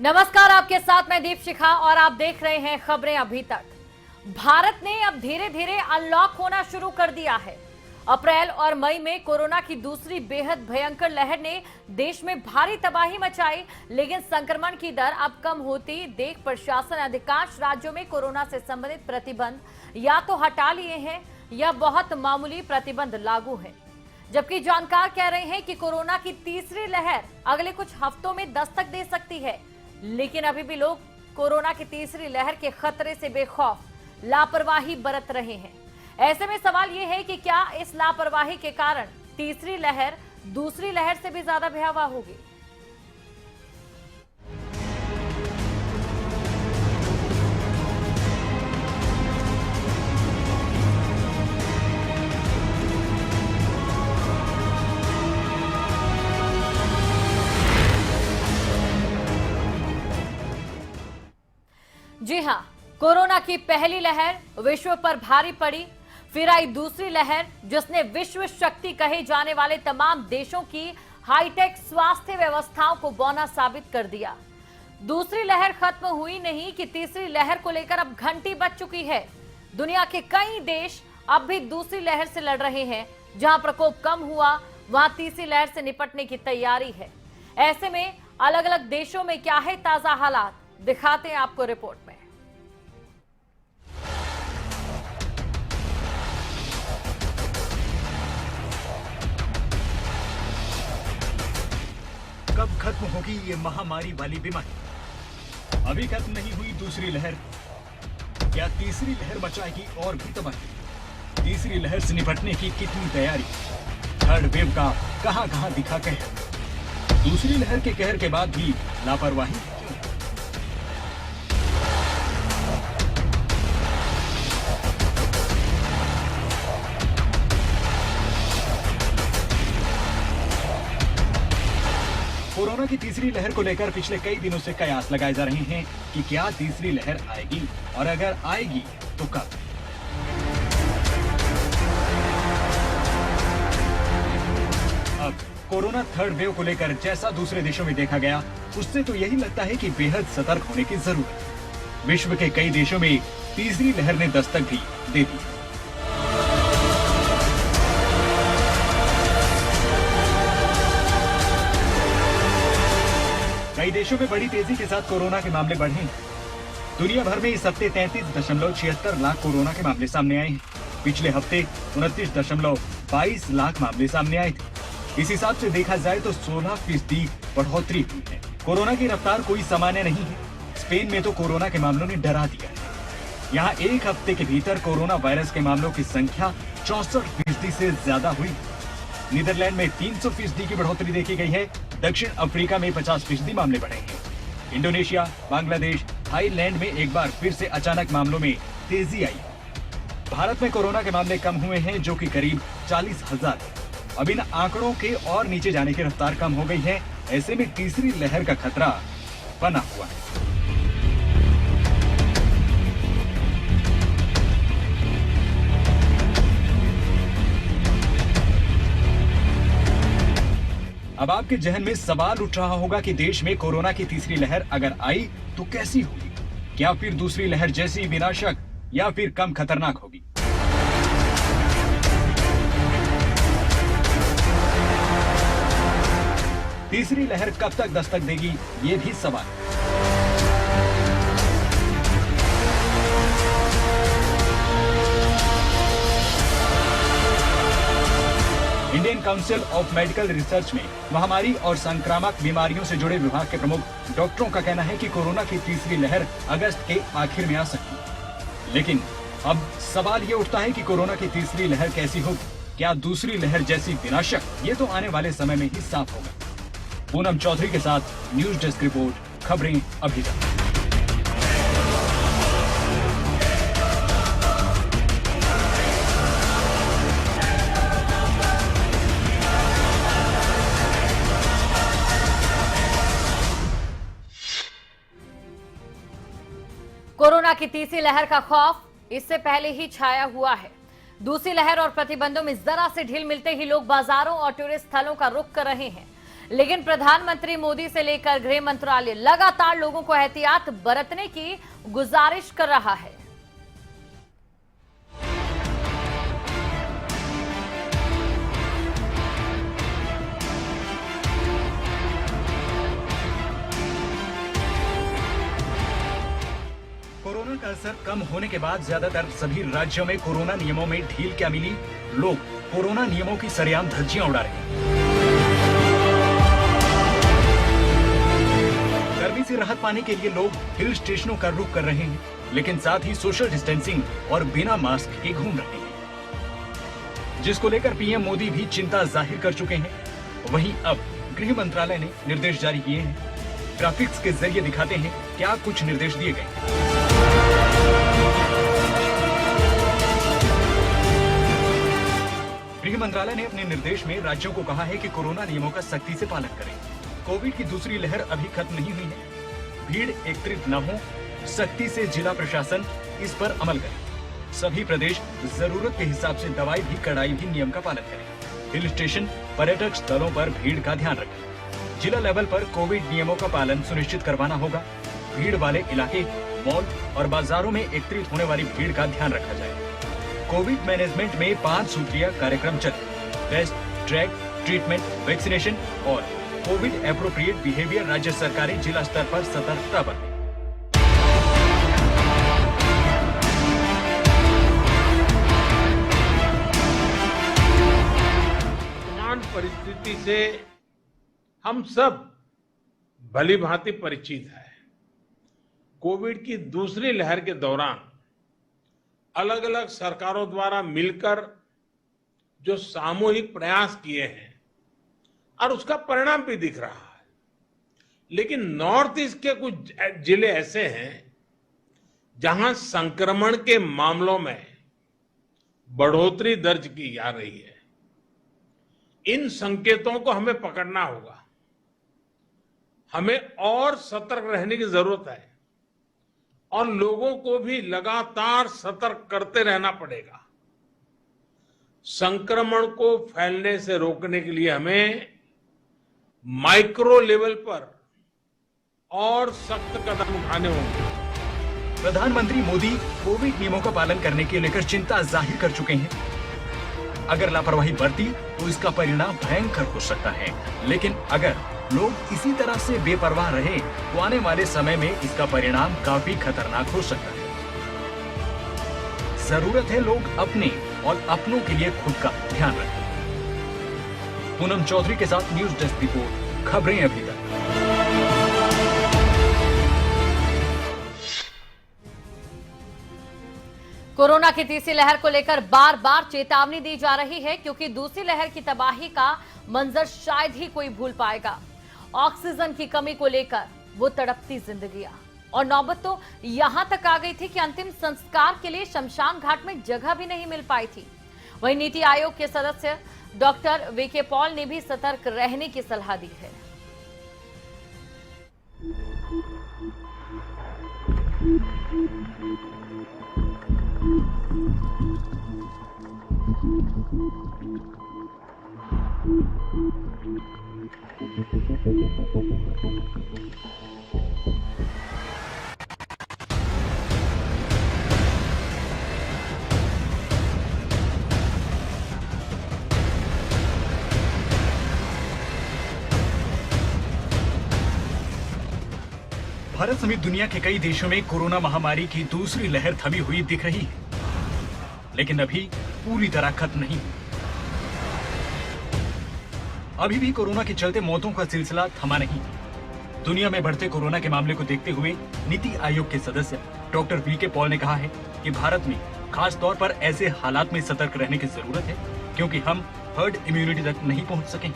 नमस्कार, आपके साथ मैं दीप शिखा और आप देख रहे हैं खबरें अभी तक। भारत ने अब धीरे धीरे अनलॉक होना शुरू कर दिया है। अप्रैल और मई में कोरोना की दूसरी बेहद भयंकर लहर ने देश में भारी तबाही मचाई, लेकिन संक्रमण की दर अब कम होती देख प्रशासन अधिकांश राज्यों में कोरोना से संबंधित प्रतिबंध या तो हटा लिए हैं या बहुत मामूली प्रतिबंध लागू है। जबकि जानकार कह रहे हैं कि कोरोना की तीसरी लहर अगले कुछ हफ्तों में दस्तक दे सकती है, लेकिन अभी भी लोग कोरोना की तीसरी लहर के खतरे से बेखौफ लापरवाही बरत रहे हैं। ऐसे में सवाल यह है कि क्या इस लापरवाही के कारण तीसरी लहर दूसरी लहर से भी ज्यादा भयावह होगी। जी हां, कोरोना की पहली लहर विश्व पर भारी पड़ी, फिर आई दूसरी लहर जिसने विश्व शक्ति कहे जाने वाले तमाम देशों की हाईटेक स्वास्थ्य व्यवस्थाओं को बौना साबित कर दिया। दूसरी लहर खत्म हुई नहीं कि तीसरी लहर को लेकर अब घंटी बज चुकी है। दुनिया के कई देश अब भी दूसरी लहर से लड़ रहे हैं। जहां प्रकोप कम हुआ वहां तीसरी लहर से निपटने की तैयारी है। ऐसे में अलग अलग देशों में क्या है ताजा हालात, दिखाते हैं आपको रिपोर्ट में। कब खत्म होगी ये महामारी वाली बीमारी? अभी खत्म नहीं हुई दूसरी लहर, क्या तीसरी लहर मचाएगी और भी तबाही? तीसरी लहर से निपटने की कितनी तैयारी? थर्ड वेव का कहां दिखा कहर? दूसरी लहर के कहर के बाद भी लापरवाही क्यों? कोरोना की तीसरी लहर को लेकर पिछले कई दिनों से कयास लगाए जा रहे हैं कि क्या तीसरी लहर आएगी, और अगर आएगी तो कब। अब कोरोना थर्ड वेव को लेकर जैसा दूसरे देशों में देखा गया, उससे तो यही लगता है कि बेहद सतर्क होने की जरूरत है। विश्व के कई देशों में तीसरी लहर ने दस्तक भी दे दी। कई देशों में बड़ी तेजी के साथ कोरोना के मामले बढ़े हैं। दुनिया भर में इस हफ्ते 33.76 लाख कोरोना के मामले सामने आए हैं। पिछले हफ्ते 29.22 लाख मामले सामने आए थे। इस हिसाब से देखा जाए तो 16% बढ़ोतरी हुई है। कोरोना की रफ्तार कोई सामान्य नहीं है। स्पेन में तो कोरोना के मामलों ने डरा दिया है। यहाँ एक हफ्ते के भीतर कोरोना वायरस के मामलों की संख्या 64% से ज्यादा हुई। नीदरलैंड में 300% की बढ़ोतरी देखी गई है। दक्षिण अफ्रीका में 50% मामले बढ़े हैं। इंडोनेशिया, बांग्लादेश, थाईलैंड में एक बार फिर से अचानक मामलों में तेजी आई। भारत में कोरोना के मामले कम हुए हैं, जो कि करीब 40,000 है। अब इन आंकड़ों के और नीचे जाने की रफ्तार कम हो गई है। ऐसे में तीसरी लहर का खतरा बना हुआ है। अब आपके जहन में सवाल उठ रहा होगा कि देश में कोरोना की तीसरी लहर अगर आई तो कैसी होगी? क्या फिर दूसरी लहर जैसी विनाशक या फिर कम खतरनाक होगी? तीसरी लहर कब तक दस्तक देगी, ये भी सवाल है। Indian council of medical research में महामारी और संक्रामक बीमारियों से जुड़े विभाग के प्रमुख डॉक्टरों का कहना है कि कोरोना की तीसरी लहर अगस्त के आखिर में आ सकती है। लेकिन अब सवाल ये उठता है कि कोरोना की तीसरी लहर कैसी होगी? क्या दूसरी लहर जैसी विनाशक? ये तो आने वाले समय में ही साफ होगा। पूनम चौधरी के साथ न्यूज डेस्क रिपोर्ट, खबरें अभी तक। कोरोना की तीसरी लहर का खौफ इससे पहले ही छाया हुआ है। दूसरी लहर और प्रतिबंधों में जरा से ढील मिलते ही लोग बाजारों और टूरिस्ट स्थलों का रुख कर रहे हैं। लेकिन प्रधानमंत्री मोदी से लेकर गृह मंत्रालय लगातार लोगों को एहतियात बरतने की गुजारिश कर रहा है। कोरोना का असर कम होने के बाद ज्यादातर सभी राज्यों में कोरोना नियमों में ढील क्या मिली, लोग कोरोना नियमों की सरेआम धज्जियां उड़ा रहे हैं। गर्मी से राहत पाने के लिए लोग हिल स्टेशनों का रुख कर रहे हैं, लेकिन साथ ही सोशल डिस्टेंसिंग और बिना मास्क के घूम रहे हैं, जिसको लेकर पीएम मोदी भी चिंता जाहिर कर चुके हैं। वहीं अब गृह मंत्रालय ने निर्देश जारी किए हैं। ग्राफिक्स के जरिए दिखाते हैं क्या कुछ निर्देश दिए गए। गृह मंत्रालय ने अपने निर्देश में राज्यों को कहा है कि कोरोना नियमों का सख्ती से पालन करें। कोविड की दूसरी लहर अभी खत्म नहीं हुई है। भीड़ एकत्रित न हो, सख्ती से जिला प्रशासन इस पर अमल करे। सभी प्रदेश जरूरत के हिसाब से दवाई भी कड़ाई भी नियम का पालन करें। हिल स्टेशन, पर्यटक स्थलों पर भीड़ का ध्यान रखें। जिला लेवल पर कोविड नियमों का पालन सुनिश्चित करवाना होगा। भीड़ वाले इलाके, मॉल और बाजारों में एकत्रित होने वाली भीड़ का ध्यान रखा जाए। कोविड मैनेजमेंट में 5 सूत्रीय कार्यक्रम चले। टेस्ट, ट्रैक, ट्रीटमेंट, वैक्सीनेशन और कोविड एप्रोप्रिएट बिहेवियर राज्य सरकारें जिला स्तर पर सतर्कता बरतें। वर्तमान परिस्थिति से हम सब भली भांति परिचित हैं। कोविड की दूसरी लहर के दौरान अलग अलग सरकारों द्वारा मिलकर जो सामूहिक प्रयास किए हैं और उसका परिणाम भी दिख रहा है। लेकिन नॉर्थ ईस्ट के कुछ जिले ऐसे हैं जहां संक्रमण के मामलों में बढ़ोतरी दर्ज की जा रही है। इन संकेतों को हमें पकड़ना होगा। हमें और सतर्क रहने की जरूरत है और लोगों को भी लगातार सतर्क करते रहना पड़ेगा। संक्रमण को फैलने से रोकने के लिए हमें माइक्रो लेवल पर और सख्त कदम उठाने होंगे। प्रधानमंत्री मोदी कोविड नियमों का पालन करने के लेकर चिंता जाहिर कर चुके हैं। अगर लापरवाही बरती तो इसका परिणाम भयंकर हो सकता है, लेकिन अगर लोग इसी तरह से बेपरवाह रहे तो आने वाले समय में इसका परिणाम काफी खतरनाक हो सकता है। जरूरत है लोग अपने और अपनों के लिए खुद का ध्यान रखें। पूनम चौधरी के साथ न्यूज डेस्क रिपोर्ट, खबरें अभी तक। कोरोना की तीसरी लहर को लेकर बार बार चेतावनी दी जा रही है, क्योंकि दूसरी लहर की तबाही का मंजर शायद ही कोई भूल पाएगा। ऑक्सीजन की कमी को लेकर वो तड़पती जिंदगियां, और नौबत तो यहां तक आ गई थी कि अंतिम संस्कार के लिए शमशान घाट में जगह भी नहीं मिल पाई थी। वहीं नीति आयोग के सदस्य डॉक्टर वीके पॉल ने भी सतर्क रहने की सलाह दी है। भारत समेत दुनिया के कई देशों में कोरोना महामारी की दूसरी लहर थमी हुई दिख रही है, लेकिन अभी पूरी तरह खत्म नहीं। अभी भी कोरोना के चलते मौतों का सिलसिला थमा नहीं। दुनिया में बढ़ते कोरोना के मामले को देखते हुए नीति आयोग के सदस्य डॉक्टर वीके पॉल ने कहा है कि भारत में खास तौर पर ऐसे हालात में सतर्क रहने की जरूरत है, क्योंकि हम हर्ड इम्यूनिटी तक नहीं पहुंच सके।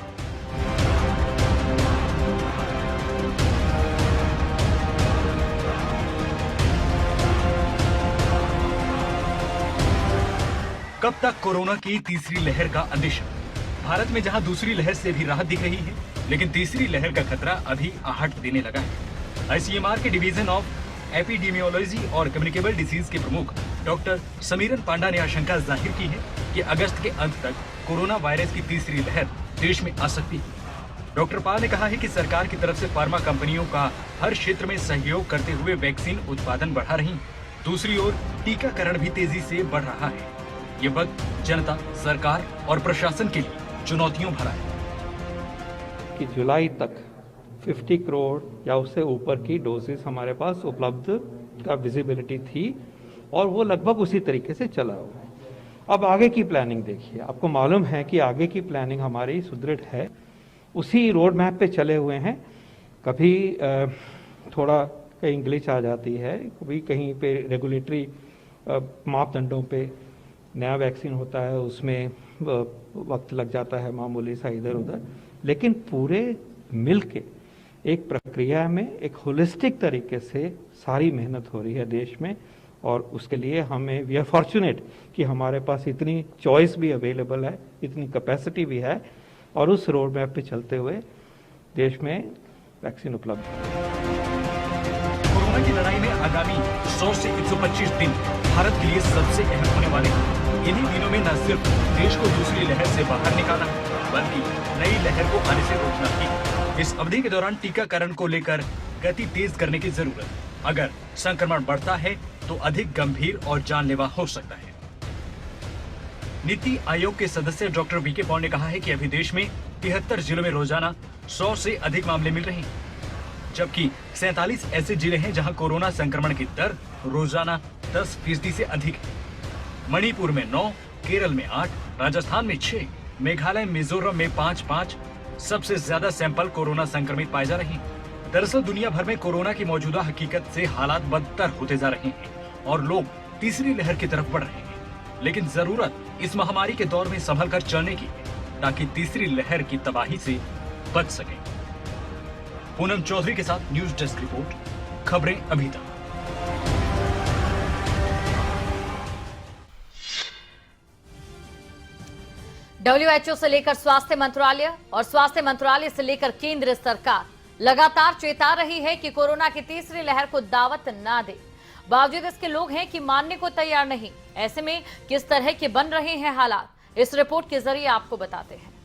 कब तक कोरोना की तीसरी लहर का अंदेशा? भारत में जहां दूसरी लहर से भी राहत दिख रही है, लेकिन तीसरी लहर का खतरा अभी आहट देने लगा है। आईसीएमआर के डिवीजन ऑफ एपिडेमियोलॉजी और कम्युनिकेबल डिसीज के प्रमुख डॉक्टर समीरन पांडा ने आशंका जाहिर की है कि अगस्त के अंत तक कोरोना वायरस की तीसरी लहर देश में आ सकती है। डॉक्टर पॉल ने कहा है कि सरकार की तरफ से फार्मा कंपनियों का हर क्षेत्र में सहयोग करते हुए वैक्सीन उत्पादन बढ़ा रही। दूसरी ओर टीकाकरण भी तेजी से बढ़ रहा है। ये वक्त जनता, सरकार और प्रशासन के लिए चुनौतियों भरा है कि जुलाई तक 50 करोड़ या उससे ऊपर की डोजेस हमारे पास उपलब्ध का विजिबिलिटी थी और वो लगभग उसी तरीके से चला हुआ है। अब आगे की प्लानिंग देखिए, आपको मालूम है कि आगे की प्लानिंग हमारी सुदृढ़ है, उसी रोड मैप पे चले हुए हैं। कभी थोड़ा कहीं ग्लिच आ जाती है, कभी कहीं पे रेगुलेटरी मापदंडों पे नया वैक्सीन होता है, उसमें वक्त लग जाता है मामूली सा इधर उधर, लेकिन पूरे मिल के एक प्रक्रिया में एक होलिस्टिक तरीके से सारी मेहनत हो रही है देश में। और उसके लिए हमें वी आर फॉर्चुनेट कि हमारे पास इतनी चॉइस भी अवेलेबल है, इतनी कैपेसिटी भी है और उस रोड मैप पे चलते हुए देश में वैक्सीन उपलब्ध है। कोरोना की लड़ाई में आगामी 100 से 125 दिन भारत के लिए सबसे अहम होने वाले हैं। इन्हीं दिनों में न सिर्फ देश को दूसरी लहर से बाहर निकालना, बल्कि नई लहर को आने से रोकना भी। इस अवधि के दौरान टीकाकरण को लेकर गति तेज करने की जरूरत है। अगर संक्रमण बढ़ता है तो अधिक गंभीर और जानलेवा हो सकता है। नीति आयोग के सदस्य डॉक्टर वीके पॉल ने कहा है कि अभी देश में 73 जिलों में रोजाना 100 से अधिक मामले मिल रहे हैं, जबकि 47 ऐसे जिले हैं जहां कोरोना संक्रमण की दर रोजाना 10% से अधिक है। मणिपुर में 9, केरल में 8, राजस्थान में 6, मेघालय, मिजोरम में 5-5 सबसे ज्यादा सैंपल कोरोना संक्रमित पाए जा रहे हैं। दरअसल दुनिया भर में कोरोना की मौजूदा हकीकत से हालात बदतर होते जा रहे हैं और लोग तीसरी लहर की तरफ बढ़ रहे हैं। लेकिन जरूरत इस महामारी के दौर में संभल कर चलने की है, ताकि तीसरी लहर की तबाही से बच सके। पूनम चौधरी के साथ न्यूज डेस्क रिपोर्ट, खबरें अभी तक। WHO से लेकर स्वास्थ्य मंत्रालय और स्वास्थ्य मंत्रालय से लेकर केंद्र सरकार लगातार चेता रही है कि कोरोना की तीसरी लहर को दावत ना दे। बावजूद इसके लोग हैं कि मानने को तैयार नहीं। ऐसे में किस तरह के बन रहे हैं हालात, इस रिपोर्ट के जरिए आपको बताते हैं।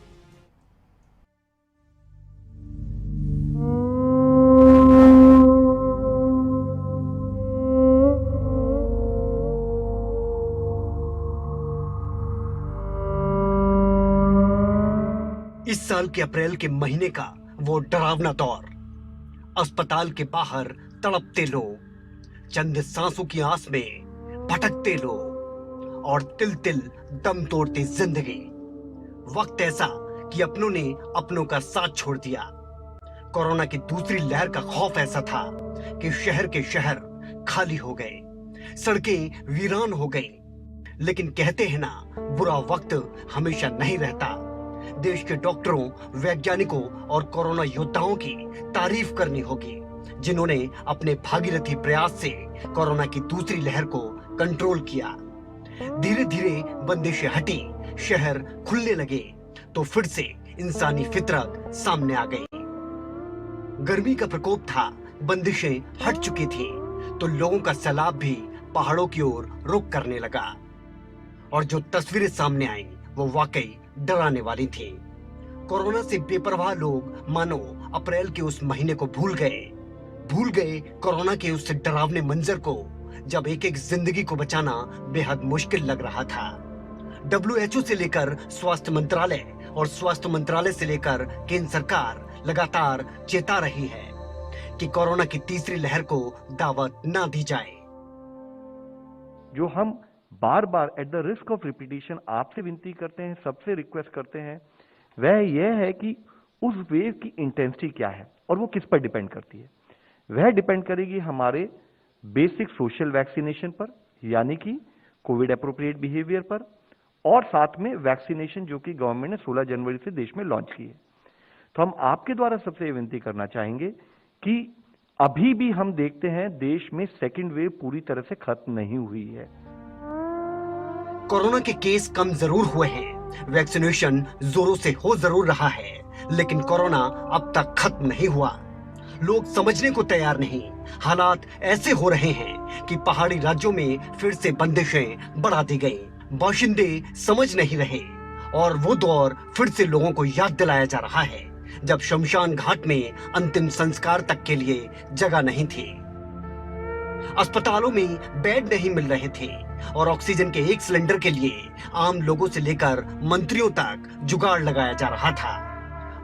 इस साल के अप्रैल के महीने का वो डरावना दौर, अस्पताल के बाहर तड़पते लोग, चंद सांसों की आस में भटकते लोग और तिल तिल दम तोड़ती जिंदगी। वक्त ऐसा कि अपनों ने अपनों का साथ छोड़ दिया। कोरोना की दूसरी लहर का खौफ ऐसा था कि शहर के शहर खाली हो गए, सड़कें वीरान हो गई। लेकिन कहते हैं ना, बुरा वक्त हमेशा नहीं रहता। देश के डॉक्टरों, वैज्ञानिकों और कोरोना योद्धाओं की तारीफ करनी होगी, जिन्होंने अपने भागीरथी प्रयास से कोरोना की दूसरी लहर को कंट्रोल किया। धीरे धीरे बंदिशें हटी, शहर खुलने लगे तो फिर से इंसानी फितरत सामने आ गई। गर्मी का प्रकोप था, बंदिशें हट चुकी थी, तो लोगों का सैलाब भी पहाड़ों की ओर रुख करने लगा। और जो तस्वीरें सामने आई वो वाकई डराने वाली थी। कोरोना से बेपरवाह लोग मानो अप्रैल के उस महीने को भूल गए कोरोना के उस डरावने मंजर को, जब एक एक जिंदगी को बचाना बेहद मुश्किल लग रहा था। WHO से लेकर स्वास्थ्य मंत्रालय और स्वास्थ्य मंत्रालय से लेकर केंद्र सरकार लगातार चेता रही है कि कोरोना की तीसरी लहर को दावत ना दी जाए। जो हम बार बार at the risk of repetition आपसे विनती करते हैं, सबसे रिक्वेस्ट करते हैं, वह यह है कि उस वेव की इंटेंसिटी क्या है और वो किस पर डिपेंड करती है। वह डिपेंड करेगी हमारे बेसिक सोशल वैक्सीनेशन पर, यानी कि कोविड एप्रोप्रिएट बिहेवियर पर, और साथ में वैक्सीनेशन जो कि गवर्नमेंट ने 16 जनवरी से देश में लॉन्च की है। तो हम आपके द्वारा सबसे विनती करना चाहेंगे कि अभी भी हम देखते हैं देश में सेकेंड वेव पूरी तरह से खत्म नहीं हुई है। कोरोना के केस कम जरूर हुए हैं, वैक्सीनेशन जोरों से हो जरूर रहा है, लेकिन कोरोना अब तक खत्म नहीं हुआ। लोग समझने को तैयार नहीं। हालात ऐसे हो रहे हैं कि पहाड़ी राज्यों में फिर से बंदिशें बढ़ा दी गई। बाशिंदे समझ नहीं रहे और वो दौर फिर से लोगों को याद दिलाया जा रहा है जब शमशान घाट में अंतिम संस्कार तक के लिए जगह नहीं थी। अस्पतालों में बेड नहीं मिल रहे थे और ऑक्सीजन के एक सिलेंडर के लिए आम लोगों से लेकर मंत्रियों तक जुगाड़ लगाया जा रहा था।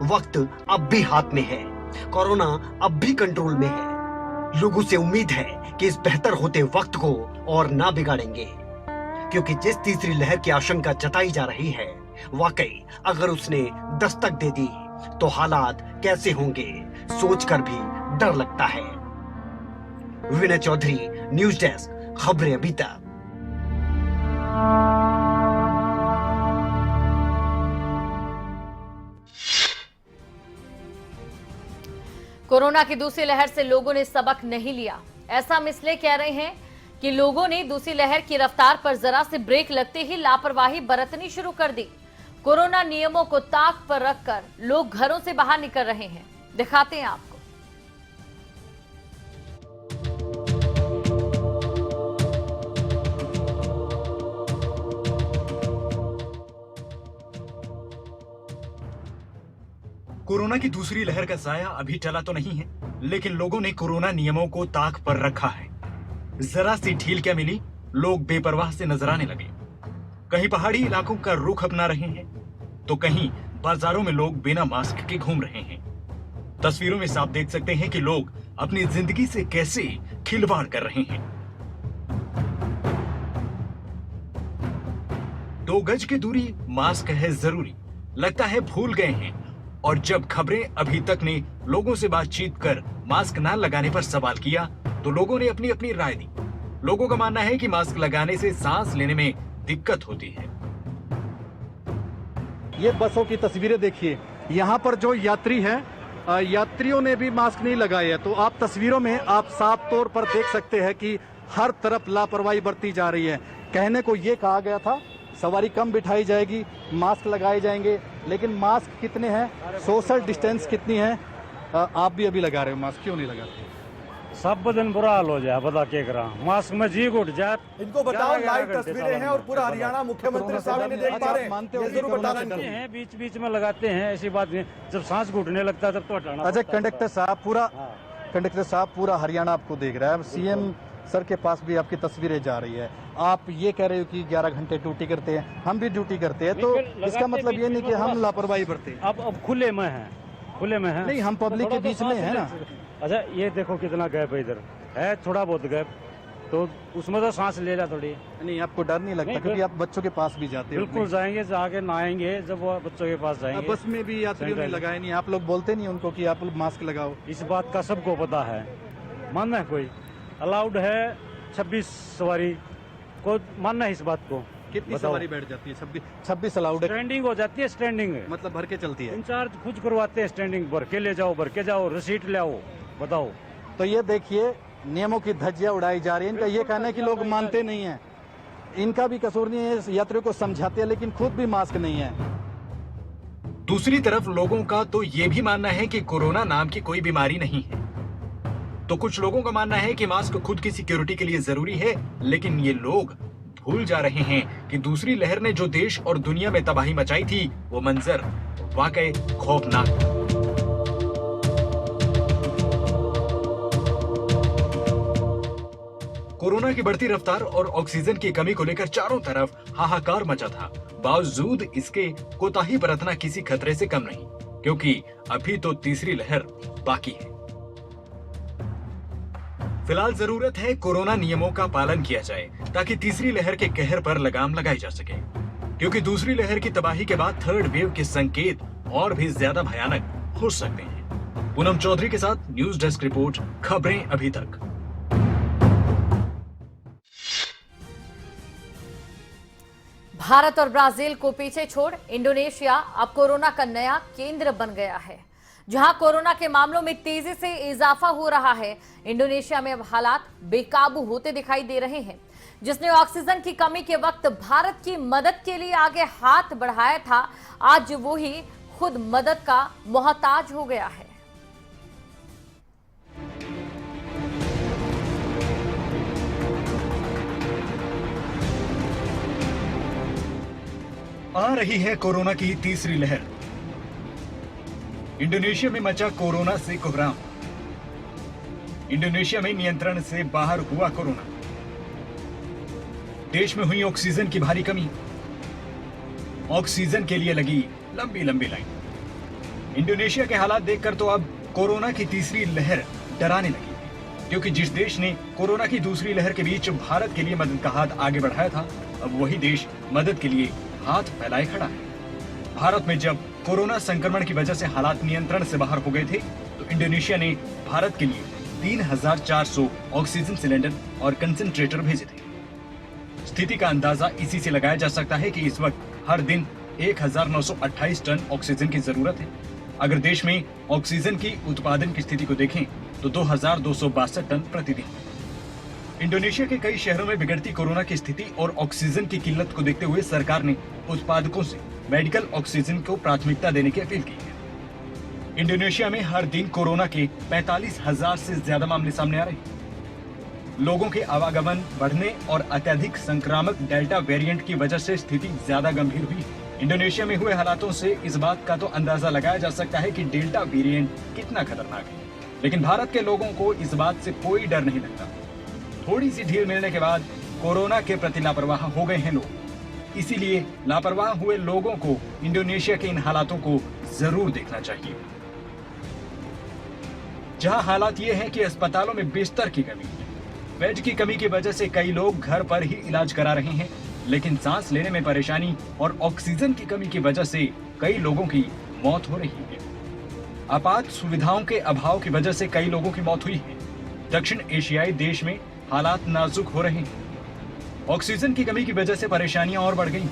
वक्त अब भी हाथ में है, कोरोना अब भी कंट्रोल में है। लोगों से उम्मीद है कि इस बेहतर होते वक्त को और ना बिगाड़ेंगे, क्योंकि जिस तीसरी लहर की आशंका जताई जा रही है, वाकई अगर उसने दस्तक दे दी तो हालात कैसे होंगे सोचकर भी डर लगता है। विनय चौधरी, न्यूज डेस्क, खबरें अभी तक। कोरोना की दूसरी लहर से लोगों ने सबक नहीं लिया। ऐसा हम इसलिए कह रहे हैं कि लोगों ने दूसरी लहर की रफ्तार पर जरा से ब्रेक लगते ही लापरवाही बरतनी शुरू कर दी। कोरोना नियमों को ताक पर रखकर लोग घरों से बाहर निकल रहे हैं। दिखाते हैं आपको। कोरोना की दूसरी लहर का साया अभी टला तो नहीं है, लेकिन लोगों ने कोरोना नियमों को ताक पर रखा है। जरा सी ढील क्या मिली, लोग बेपरवाह से नजर आने लगे। कहीं पहाड़ी इलाकों का रुख अपना रहे हैं, तो कहीं बाजारों में लोग बिना मास्क के घूम रहे हैं। तस्वीरों में साफ देख सकते हैं कि लोग अपनी जिंदगी से कैसे खिलवाड़ कर रहे हैं। 2 गज की दूरी, मास्क है जरूरी, लगता है भूल गए हैं। और जब खबरें अभी तक ने लोगों से बातचीत कर मास्क न लगाने पर सवाल किया, तो लोगों ने अपनी अपनी राय दी। लोगों का मानना है कि मास्क लगाने से सांस लेने में दिक्कत होती है। ये बसों की तस्वीरें देखिए, यहाँ पर जो यात्री हैं, यात्रियों ने भी मास्क नहीं लगाए है। तो आप तस्वीरों में आप साफ तौर पर देख सकते हैं कि हर तरफ लापरवाही बरती जा रही है। कहने को ये कहा गया था सवारी कम बिठाई जाएगी, मास्क लगाए जाएंगे, लेकिन मास्क कितने हैं, सोशल डिस्टेंस कितनी है? आप भी अभी लगा रहे हो मास्क, क्यों नहीं लगाते? सब दिन बुरा हाल हो जाए, बता के करा मास्क में जी उठ जाए। इनको बताओ, लाइव तस्वीरें हैं और पूरा हरियाणा मुख्यमंत्री साहब नहीं देख पा रहे हैं, ये जरूर बताना हैं। बीच बीच में लगाते हैं, ऐसी बात नहीं। जब सांस घुटने लगता है तब तो हटाना। अच्छा, कंडक्टर साहब पूरा हरियाणा आपको देख रहा है। सीएम सर के पास भी आपकी तस्वीरें जा रही है। आप ये कह रहे हो कि 11 घंटे ड्यूटी करते हैं, हम भी ड्यूटी करते हैं, तो इसका मतलब ये नहीं कि हम लापरवाही बरते। अब खुले में है, खुले में है। नहीं, हम पब्लिक के बीच में है ना। अच्छा, ये देखो कितना गैप है, इधर है थोड़ा बहुत गैप, तो उसमें तो सांस ले जा थोड़ी। नहीं, आपको डर नहीं लगता? क्योंकि आप बच्चों के पास भी जाते हो। बिल्कुल जाएंगे, जाके नहाएंगे जब वो बच्चों के पास जाएंगे। बस में भी यात्रियों ने लगाए नहीं, आप लोग बोलते नहीं उनको कि आप लोग मास्क लगाओ? इस बात का सबको पता है, मानना है कोई? अलाउड है 26 सवारी को, मानना है इस बात को? कितनी सवारी बैठ जाती है? 26 अलाउड है। स्टैंडिंग हो जाती है, स्टैंडिंग मतलब भर के चलती है। इंचार्ज खुद करवाते हैं स्टैंडिंग, भर के ले जाओ, भर के जाओ, रसीट ले आओ, बताओ। तो ये देखिए, नियमों की धज्जियां उड़ाई जा रही है। इनका ये कहना है कि लोग मानते नहीं है। इनका भी कसूर नहीं है, यात्रियों को समझाते हैं, लेकिन खुद भी मास्क नहीं है। दूसरी तरफ लोगों का तो ये भी मानना है कि कोरोना नाम की कोई बीमारी नहीं है। तो कुछ लोगों का मानना है कि मास्क खुद की सिक्योरिटी के लिए जरूरी है, लेकिन ये लोग भूल जा रहे हैं कि दूसरी लहर ने जो देश और दुनिया में तबाही मचाई थी, वो मंजर वाकई खौफनाक था। कोरोना की बढ़ती रफ्तार और ऑक्सीजन की कमी को लेकर चारों तरफ हाहाकार मचा था। बावजूद इसके कोताही बरतना किसी खतरे से कम नहीं, क्योंकि अभी तो तीसरी लहर बाकी है। फिलहाल जरूरत है कोरोना नियमों का पालन किया जाए, ताकि तीसरी लहर के कहर पर लगाम लगाई जा सके, क्योंकि दूसरी लहर की तबाही के बाद थर्ड वेव के संकेत और भी ज्यादा भयानक हो सकते हैं। पूनम चौधरी के साथ न्यूज डेस्क रिपोर्ट, खबरें अभी तक। भारत और ब्राजील को पीछे छोड़ इंडोनेशिया अब कोरोना का नया केंद्र बन गया है, जहां कोरोना के मामलों में तेजी से इजाफा हो रहा है। इंडोनेशिया में अब हालात बेकाबू होते दिखाई दे रहे हैं। जिसने ऑक्सीजन की कमी के वक्त भारत की मदद के लिए आगे हाथ बढ़ाया था, आज वो ही खुद मदद का मोहताज हो गया है। आ रही है कोरोना की तीसरी लहर। इंडोनेशिया में मचा कोरोना से कोहराम। इंडोनेशिया में नियंत्रण से बाहर हुआ कोरोना। देश में हुई ऑक्सीजन की भारी कमी। ऑक्सीजन के लिए लगी लंबी लंबी लाइन। इंडोनेशिया के हालात देखकर तो अब कोरोना की तीसरी लहर डराने लगी, क्योंकि जिस देश ने कोरोना की दूसरी लहर के बीच भारत के लिए मदद का हाथ आगे बढ़ाया था, अब वही देश मदद के लिए हाथ फैलाए खड़ा है। भारत में जब कोरोना संक्रमण की वजह से हालात नियंत्रण से बाहर हो गए थे, तो इंडोनेशिया ने भारत के लिए 3,400 ऑक्सीजन सिलेंडर और कंसंट्रेटर भेजे थे। स्थिति का अंदाजा इसी से लगाया जा सकता है कि इस वक्त हर दिन 1,928 टन ऑक्सीजन की जरूरत है। अगर देश में ऑक्सीजन की उत्पादन की स्थिति को देखें तो 2,262 टन प्रतिदिन। इंडोनेशिया के कई शहरों में बिगड़ती कोरोना की स्थिति और ऑक्सीजन की किल्लत को देखते हुए सरकार ने उत्पादकों से मेडिकल ऑक्सीजन को प्राथमिकता देने की अपील की है। इंडोनेशिया में हर दिन कोरोना के 45,000 से ज्यादा मामले सामने आ रहे हैं। लोगों के आवागमन बढ़ने और अत्यधिक संक्रामक डेल्टा वेरिएंट की वजह से स्थिति ज्यादा गंभीर हुई है। इंडोनेशिया में हुए हालातों से इस बात का तो अंदाजा लगाया जा सकता है कि डेल्टा वेरिएंट कितना खतरनाक है, लेकिन भारत के लोगों को इस बात से कोई डर नहीं लगता। थोड़ी सी ढील मिलने के बाद कोरोना के प्रति लापरवाह हो गए हैं लोग। इसीलिए लापरवाह हुए लोगों को इंडोनेशिया के इन हालातों को जरूर देखना चाहिए, जहां हालात ये हैं कि अस्पतालों में बिस्तर की कमी है। बेड की कमी की वजह से कई लोग घर पर ही इलाज करा रहे हैं, लेकिन सांस लेने में परेशानी और ऑक्सीजन की कमी की वजह से कई लोगों की मौत हो रही है। आपात सुविधाओं के अभाव की वजह से कई लोगों की मौत हुई है। दक्षिण एशियाई देश में हालात नाजुक हो रहे हैं। ऑक्सीजन की कमी की वजह से परेशानियां और बढ़ गई।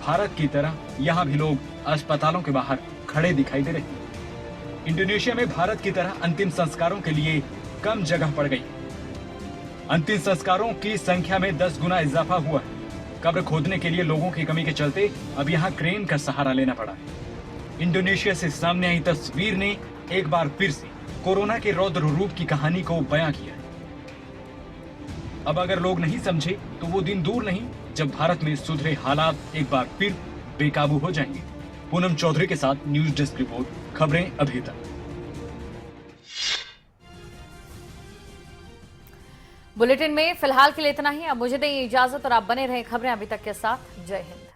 भारत की तरह यहाँ भी लोग अस्पतालों के बाहर खड़े दिखाई दे रहे हैं। इंडोनेशिया में भारत की तरह अंतिम संस्कारों के लिए कम जगह पड़ गई। अंतिम संस्कारों की संख्या में 10 गुना इजाफा हुआ है। कब्र खोदने के लिए लोगों की कमी के चलते अब यहाँ क्रेन का सहारा लेना पड़ा है। इंडोनेशिया से सामने आई तस्वीर ने एक बार फिर से कोरोना के रौद्र रूप की कहानी को बयां किया है। अब अगर लोग नहीं समझे तो वो दिन दूर नहीं जब भारत में सुधरे हालात एक बार फिर बेकाबू हो जाएंगे। पूनम चौधरी के साथ न्यूज डेस्क रिपोर्ट, खबरें अभी तक। बुलेटिन में फिलहाल के लिए इतना ही। अब मुझे दें इजाजत और आप बने रहें खबरें अभी तक के साथ। जय हिंद।